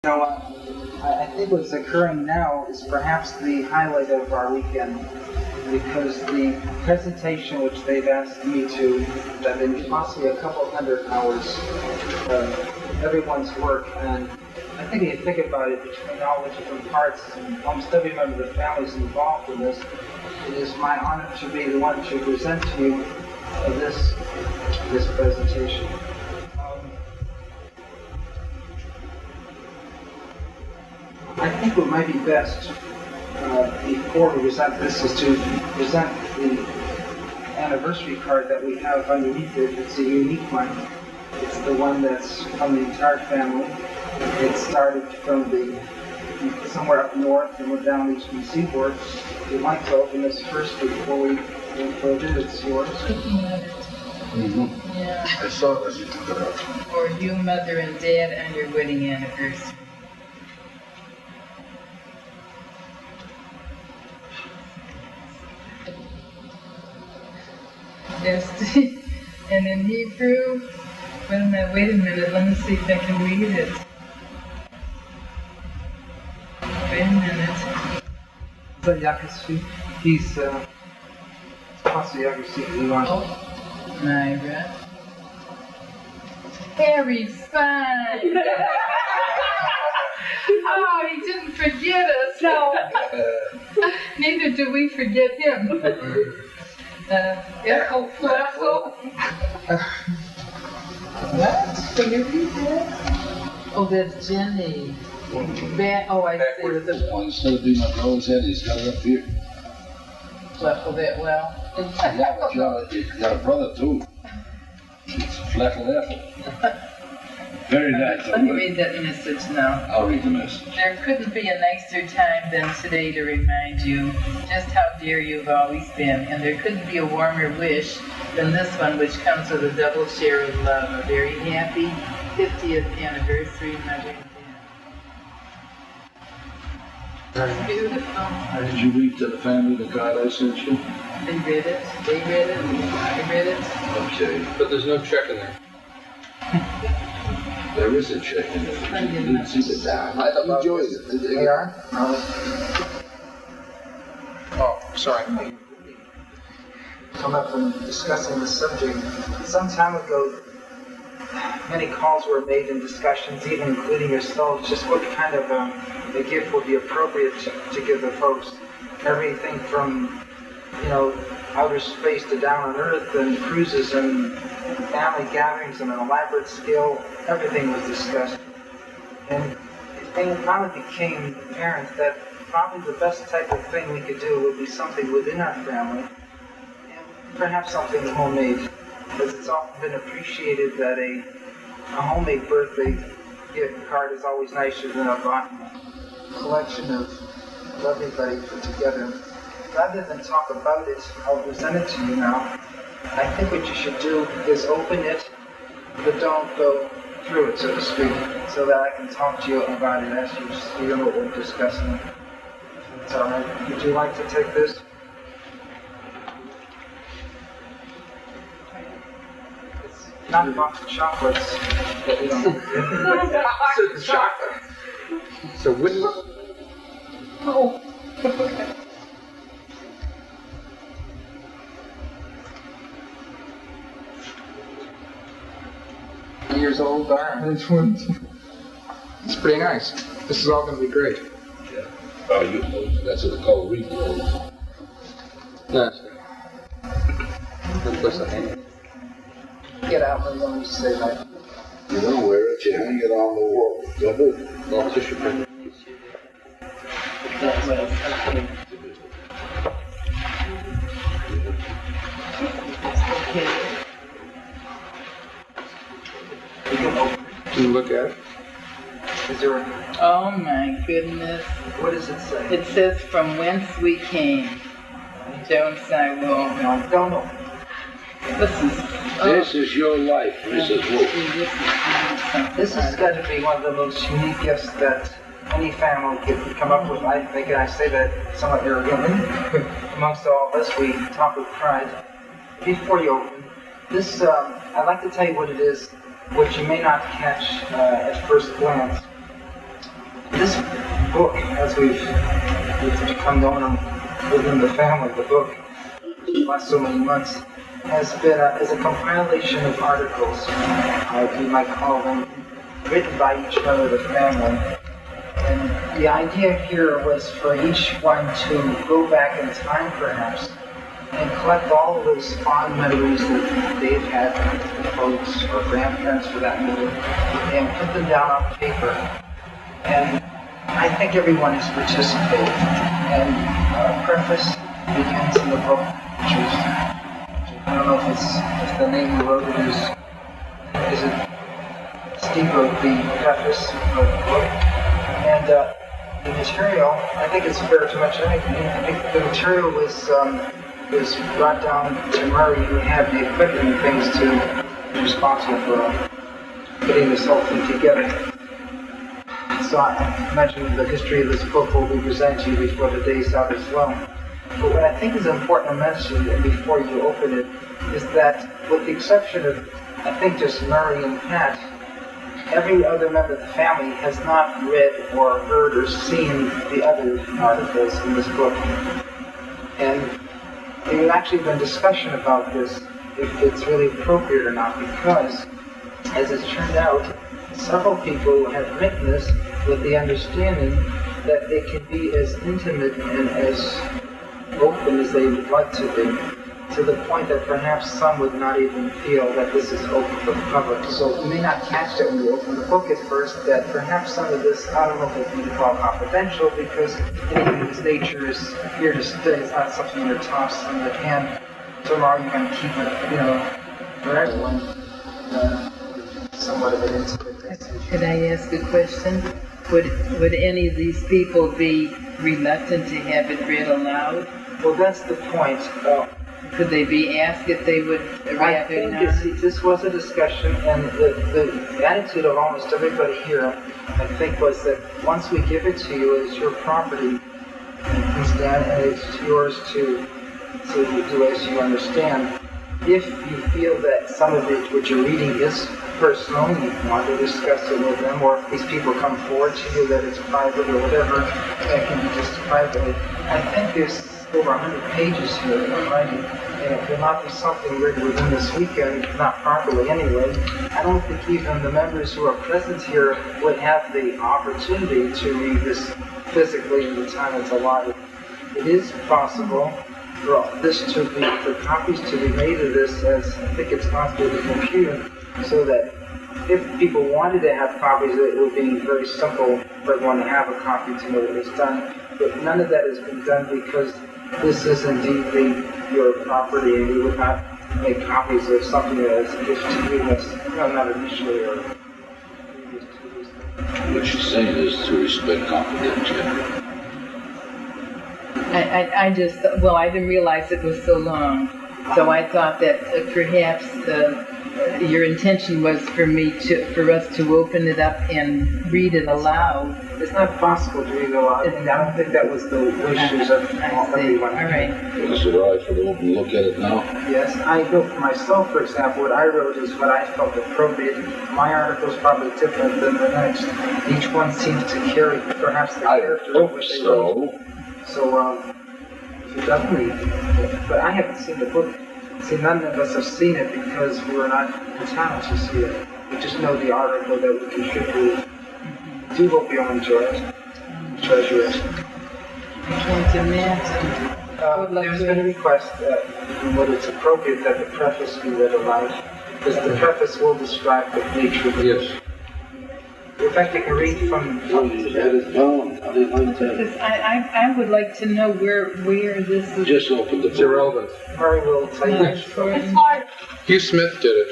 I think what's occurring now is perhaps the highlight of our weekend, because the presentation which they've asked me to, that in possibly a couple hundred hours of everyone's work, and I think if you think about it, between all the different parts and almost every member of the family is involved in this, it is my honor to be the one to present to you this presentation. I think what might be best before we present this is to present the anniversary card that we have underneath it. It's a unique one. It's the one that's from the entire family. It started from somewhere up north and went down the eastern seaboard. If you'd like to open this first before we close it, it's yours. Mm-hmm. Yeah. I saw it as you took it out. For you, Mother and Dad, on your wedding anniversary. Yes, and in Hebrew, wait a minute, let me see if I can read it. Wait a minute. So Yakasi, he's possibly Yakasi, we want. Myra. Very fine. Oh, he didn't forget us. No. Neither do we forget him. Echo Flasso. What? Can you read that? Oh, that's Jenny. Oh, I see. With the instead of being on Rose's head, he's got it up here. left of it well. Yeah, but you got a brother too. It's flat left. Very nice. Let me read that message now. I'll read the message. There couldn't be a nicer time than today to remind you just how dear you've always been, and there couldn't be a warmer wish than this one, which comes with a double share of love. A very happy 50th anniversary, Mother and Dad. Beautiful. Did you read to the family the card I sent you? They read it. They read it. I read it. Okay. But there's no check in there. There is a check in there. You didn't see the dime. I enjoyed it. They are? Oh, sorry. Come up and discussing the subject. Some time ago, many calls were made and discussions, even including yourselves, just what kind of a gift would be appropriate to give the folks. Everything from, outer space to down on Earth, and cruises and family gatherings on an elaborate scale. Everything was discussed. And it finally became apparent that probably the best type of thing we could do would be something within our family, and perhaps something homemade, because it's often been appreciated that a homemade birthday gift card is always nicer than a bought collection of everybody put together. Rather than talk about it, I'll present it to you now. I think what you should do is open it, but don't go through it, so to speak, so that I can talk to you about it as you know what we're discussing. It's all right. Would you like to take this? It's not a box of chocolates, but we don't. So chocolate. So wouldn't. Oh. Years old, Ahron. It's pretty nice. This is all going to be great. Yeah. Oh, that's what they call reading. No. What's the hand? Get out when you say that. You don't wear it, you hang it on the wall. Double. Well, tissue paper. That's what it's okay. Can you look at it? Is there a, Oh my goodness. what does it say? It says, from whence we came. Don't I will. I don't know. This is your life, Mrs. Wolf. This has got to be one of the most unique gifts that any family could come up with. I think, and I say that somewhat arrogantly. Amongst all of us, we talk with pride. Before you open, this, I'd like to tell you what it is, which you may not catch at first glance. book, as we've become known within the family, the book, the last so many months, has been is a compilation of articles, you might call them, written by each member of the family. And the idea here was for each one to go back in time, perhaps, and collect all of those fond memories that they've had with folks or grandparents for that matter, and put them down on paper. And I think everyone has participated. And a preface begins in the book, which is, I don't know if the name who wrote it is it Steve wrote the preface of the book. And the material, I think it's fair to mention, I think the material was brought down to Murray, who had the equipment and things to be responsible for putting this whole thing together. So I mentioned the history of this book will be presented to you before the day's out as well. But what I think is important to mention before you open it is that, with the exception of, I think, just Murray and Pat, every other member of the family has not read or heard or seen the other articles in this book. And there's actually been discussion about this, if it's really appropriate or not, because, as it's turned out, several people have written this with the understanding that they can be as intimate and as open as they would like to be, to the point that perhaps some would not even feel that this is open for the public. So you may not catch that when you open the book at first, that perhaps some of this, I don't know if it can be called confidential, because anything of this nature is here to stay. It's not something you're tossed in the hand. Tomorrow you're going to keep it, for everyone, somewhat of an intimate thing. Could I ask a question? Would any of these people be reluctant to have it read aloud? Well, that's the point. Could they be asked if they would I think this was a discussion, and the attitude of almost everybody here, I think, was that once we give it to you, it's your property, and it's yours to do as you understand. If you feel that some of it, what you're reading, is personal, and you want to discuss it with them, or if these people come forward to you that it's private or whatever, that can be just privately. I think there's over 100 pages here in writing, and it will not be something written within this weekend, not properly anyway. I don't think even the members who are present here would have the opportunity to read this physically in the time it's allotted. It is possible for copies to be made of this, as I think it's possible with the computer, so that if people wanted to have copies, it would be very simple for everyone to have a copy to know that it's done. But none of that has been done because this is indeed your property, and we would not make copies of something that is a gift to you that's not initially or previous to this. What you're saying is to respect confidentiality. I didn't realize it was so long, so I thought that perhaps your intention was for us to open it up and read it aloud. It's not possible to read it aloud, and I don't think that was the wishes of everyone. All right. Is it all right for the open look at it now? Yes, I know for myself, for example, what I wrote is what I felt appropriate. My article is probably different than the next. Each one seems to carry perhaps the character of what they wrote. So, definitely, but I haven't seen the book. See, none of us have seen it because we were not in town to see it. We just know the article that we contributed. Do hope you'll enjoy it. Treasure it. I can't imagine. There's been a request that it's appropriate that the preface be read aloud, because the preface will describe the nature of the book. Yes. In fact, you can read from Because I would like to know where this is. Just open the It's book. irrelevant. Murray will tell you. Hugh Smith did it.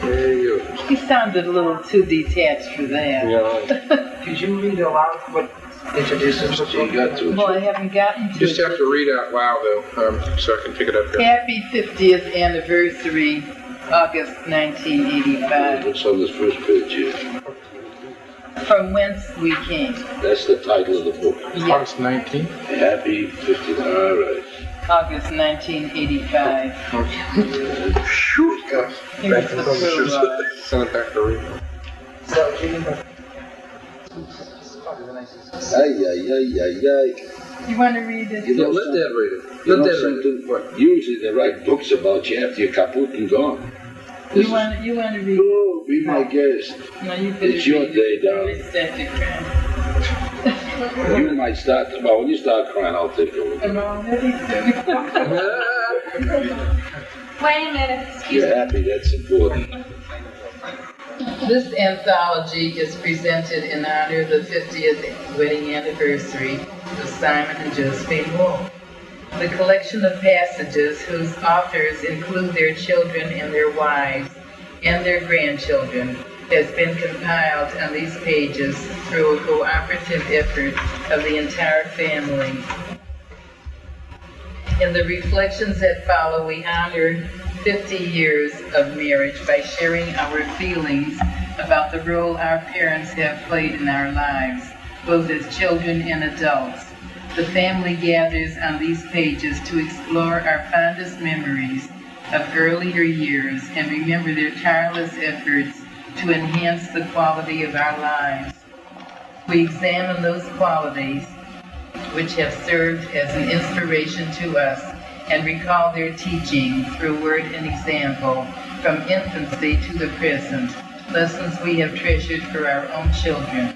There you go. He sounded a little too detached for that. Yeah. Could you read aloud what introduces the You book? got to. Well, I haven't gotten to Just it. have to read out loud, though, so I can pick it up here. Happy 50th anniversary, August 1985. What's on this first page here? From Whence We Came. That's the title of the book. Yes, August 19th. Happy 50th. All right. August 1985. Gosh. Here's the Send prologue. it back to read. So, reading the the nicest. You want to read it? You know, Let Dad read it. You Let know Dad read it. something? Usually they write books about you after you're kaput and gone. You want to read it? No, be my guest. No, you could It's your day, darling. You might start, well, when you start crying, I'll take over. I'm already Wait a minute, excuse You're me. happy, that's important. This anthology is presented in honor of the 50th wedding anniversary of Simon and Josephine Wolfe. The collection of passages whose authors include their children and their wives and their grandchildren has been compiled on these pages through a cooperative effort of the entire family. In the reflections that follow, we honor 50 years of marriage by sharing our feelings about the role our parents have played in our lives, both as children and adults. The family gathers on these pages to explore our fondest memories of earlier years and remember their tireless efforts to enhance the quality of our lives. We examine those qualities which have served as an inspiration to us and recall their teaching through word and example from infancy to the present, lessons we have treasured for our own children.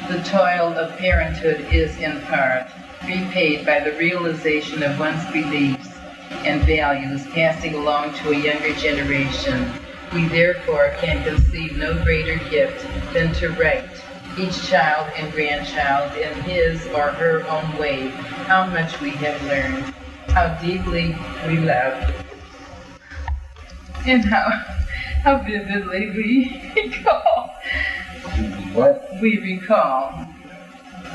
The toil of parenthood is in part repaid by the realization of one's beliefs and values passing along to a younger generation. We therefore can conceive no greater gift than to write, each child and grandchild in his or her own way, how much we have learned, how deeply we love, and how vividly we recall. What? We recall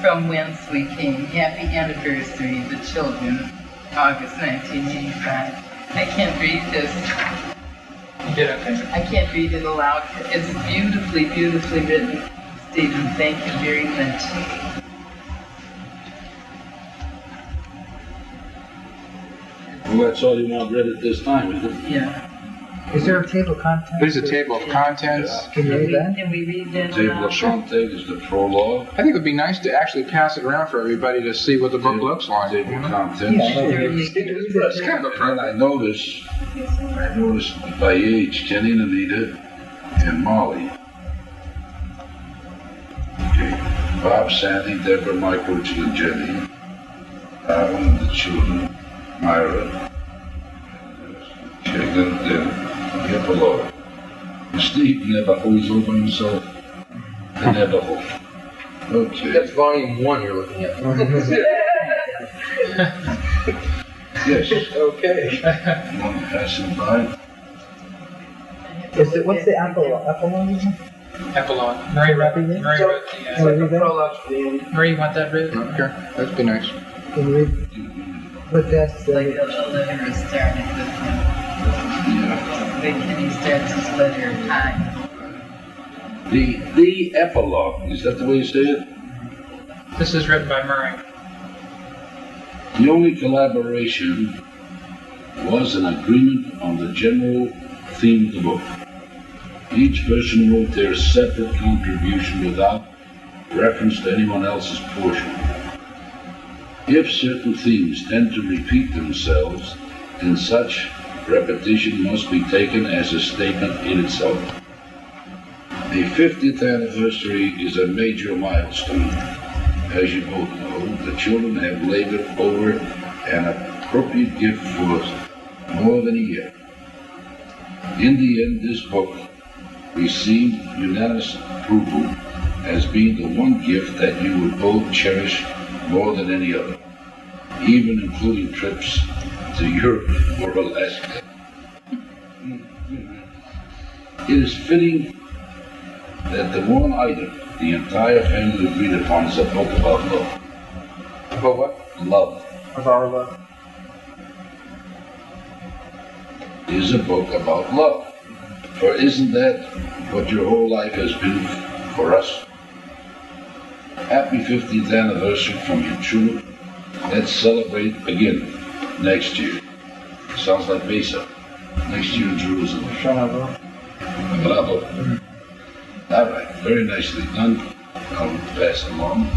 from whence we came. Happy anniversary, the children, August 1985. I can't read this. You did okay. I can't read it aloud. It's beautifully, beautifully written. Stephen, thank you very much. Well, that's all you want read at this time, isn't it? Yeah. Is there a table of contents? There's a table of contents. Can you read that? Can we read that Table aloud? of contents is the prologue. I think it would be nice to actually pass it around for everybody to see what the book looks like. Table of Yeah, contents. It's kind of a And I noticed by age, Jenny and Anita and Molly. Okay. Bob, Sandy, Deborah, Mike, Richard, and Jenny. Ahron and the children. Myra. Okay, then the epilogue. Steve never always over himself. The Navajo. Okay. That's volume 1 you're looking at. Yes. Okay. One passing by. What's the epilogue? Epilogue. Murray wrote the Can you read that? Murray, you want that read? Okay, that'd be nice. Can you read? But that's Like a letter is started with him. Yeah. When he starts his letter time. The epilogue. Is that the way you say it? This is written by Murray. The only collaboration was an agreement on the general theme of the book. Each person wrote their separate contribution without reference to anyone else's portion. If certain themes tend to repeat themselves, then such repetition must be taken as a statement in itself. The 50th anniversary is a major milestone. As you both know, the children have labored over an appropriate gift for more than a year. In the end, this book received unanimous approval as being the one gift that you would both cherish more than any other, even including trips to Europe or Alaska. It is fitting that the one item the entire family agreed upon is a book about love. About what? Love of our love. is a book about love. For isn't that what your whole life has been for us? Happy 50th anniversary from your children. Let's celebrate again next year. Sounds like Mesa. Next year in Jerusalem. Bravo. All right, very nicely done. I'll pass it along.